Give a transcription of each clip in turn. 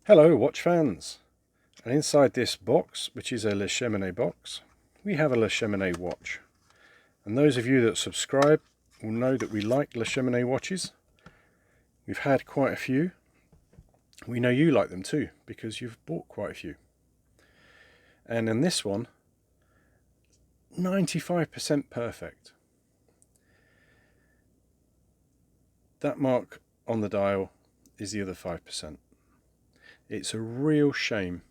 Hello watch fans, and inside this box, which is a Le Cheminant box, we have a Le Cheminant watch. And those of you that subscribe will know that we like Le Cheminant watches. We've had quite a few. We know you like them too, because you've bought quite a few. And in this one, 95% perfect. That mark on the dial is the other 5%. It's a real shame,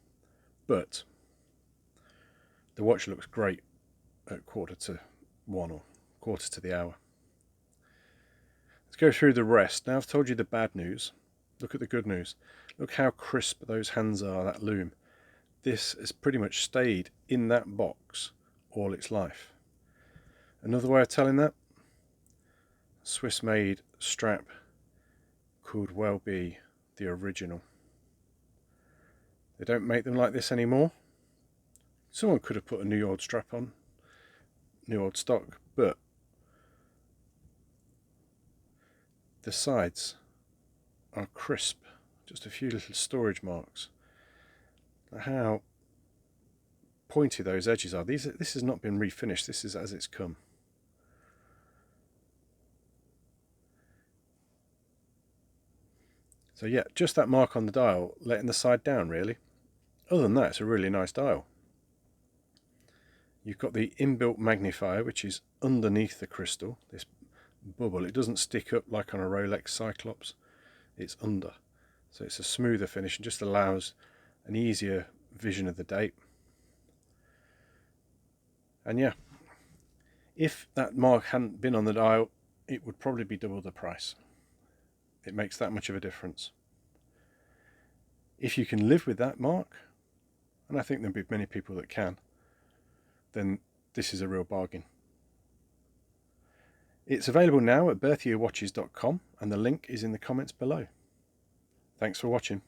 but the watch looks great at 1:45 or quarter to the hour. Let's go through the rest. Now I've told you the bad news. Look at the good news. Look how crisp those hands are, that loom. This has pretty much stayed in that box all its life. Another way of telling that, Swiss made strap could well be the original. They don't make them like this anymore. Someone could have put a new old strap on, new old stock, but the sides are crisp, just a few little storage marks. How pointy those edges are. This has not been refinished, this is as it's come. So yeah, just that mark on the dial, letting the side down really. Other than that, it's a really nice dial. You've got the inbuilt magnifier, which is underneath the crystal, this bubble. It doesn't stick up like on a Rolex Cyclops, it's under. So it's a smoother finish and just allows an easier vision of the date. And yeah, if that mark hadn't been on the dial, it would probably be double the price. It makes that much of a difference. If you can live with that mark, and I think there'll be many people that can, then this is a real bargain. It's available now at berthierwatches.com and the link is in the comments below. Thanks for watching.